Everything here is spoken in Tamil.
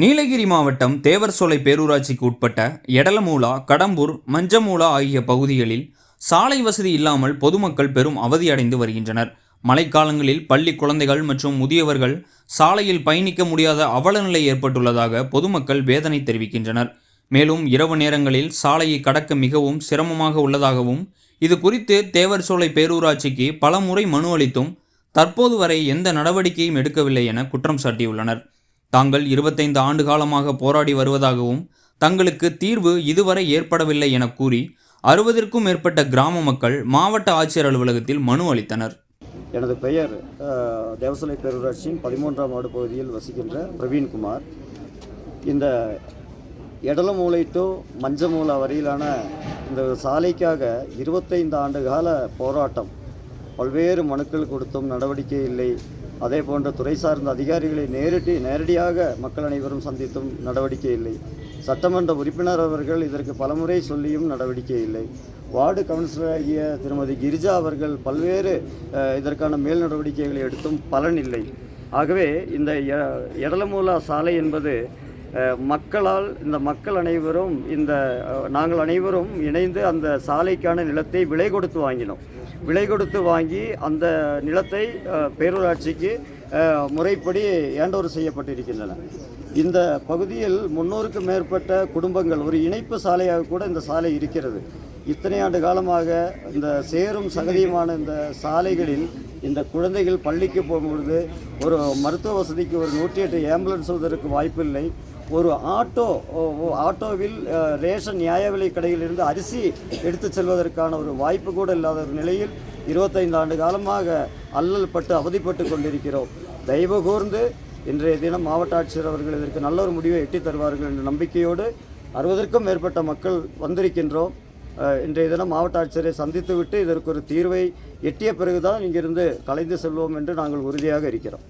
நீலகிரி மாவட்டம் தேவர்சோலை பேரூராட்சிக்கு உட்பட்ட எடலமூலா, கடம்பூர், மஞ்சமூலா ஆகிய பகுதிகளில் சாலை வசதி இல்லாமல் பொதுமக்கள் பெரும் அவதியடைந்து வருகின்றனர். மழைக்காலங்களில் பள்ளி குழந்தைகள் மற்றும் முதியவர்கள் சாலையில் பயணிக்க முடியாத அவலநிலை ஏற்பட்டுள்ளதாக பொதுமக்கள் வேதனை தெரிவிக்கின்றனர். மேலும் இரவு நேரங்களில் சாலையை கடக்க மிகவும் சிரமமாக உள்ளதாகவும், இது குறித்து தேவர்சோலை பேரூராட்சிக்கு பல முறை மனு அளித்தும் தற்போது வரை எந்த நடவடிக்கையும் எடுக்கவில்லை என குற்றம் சாட்டியுள்ளனர். தாங்கள் 25 ஆண்டு காலமாக போராடி வருவதாகவும், தங்களுக்கு தீர்வு இதுவரை ஏற்படவில்லை என கூறி 60ற்கும் மேற்பட்ட கிராம மக்கள் மாவட்ட ஆட்சியர் அலுவலகத்தில் மனு அளித்தனர். எனது பெயர் தேவசோலை பேரூராட்சியின் 13ஆம் வார்டு பகுதியில் வசிக்கின்ற பிரவீன்குமார். இந்த எடலமூலை டு மஞ்சமூலா வரையிலான இந்த சாலைக்காக 25 ஆண்டு கால போராட்டம், பல்வேறு மனுக்கள் கொடுத்தும் நடவடிக்கை இல்லை. அதே போன்ற துறை சார்ந்த அதிகாரிகளை நேரடியாக மக்கள் அனைவரும் சந்தித்தும் நடவடிக்கை இல்லை. சட்டமன்ற உறுப்பினர் அவர்கள் இதற்கு பலமுறை சொல்லியும் நடவடிக்கை இல்லை. வார்டு கவுன்சிலராகிய திருமதி கிரிஜா அவர்கள் பல்வேறு இதற்கான மேல் நடவடிக்கைகளை எடுத்தும் பலன் இல்லை. ஆகவே இந்த எடலமூலா சாலை என்பது மக்களால், இந்த மக்கள் அனைவரும், நாங்கள் அனைவரும் இணைந்து அந்த சாலைக்கான நிலத்தை விலை கொடுத்து வாங்கினோம். விலை கொடுத்து வாங்கி அந்த நிலத்தை பேரூராட்சிக்கு முறைப்படி ஹேண்டோவர் செய்யப்பட்டிருக்கின்றன. இந்த பகுதியில் 300க்கும் மேற்பட்ட குடும்பங்கள், ஒரு இணைப்பு சாலையாக கூட இந்த சாலை இருக்கிறது. இத்தனை ஆண்டு காலமாக இந்த சேரும் சகதியுமான இந்த சாலைகளில் இந்த குழந்தைகள் பள்ளிக்கு போகும்பொழுது ஒரு மருத்துவ வசதிக்கு ஒரு 108 ஆம்புலன்ஸ் வருவதற்கு வாய்ப்பில்லை. ஒரு ஆட்டோவில் ரேஷன் நியாய விலை கடையிலிருந்து அரிசி எடுத்து செல்வதற்கான ஒரு வாய்ப்பு கூட இல்லாத ஒரு நிலையில் 25 ஆண்டு காலமாக அல்லல் பட்டு அவதிப்பட்டு கொண்டிருக்கிறோம். தயவு கூர்ந்து இன்றைய தினம் மாவட்ட ஆட்சியர் அவர்கள் இதற்கு நல்ல ஒரு முடிவை எட்டி தருவார்கள் என்ற நம்பிக்கையோடு 60ற்கும் மேற்பட்ட மக்கள் வந்திருக்கின்றோம். இன்றைய தினம் மாவட்ட ஆட்சியரை சந்தித்துவிட்டு இதற்கு ஒரு தீர்வை எட்டிய பிறகுதான் இங்கிருந்து கலைந்து செல்வோம் என்று நாங்கள் உறுதியாக இருக்கிறோம்.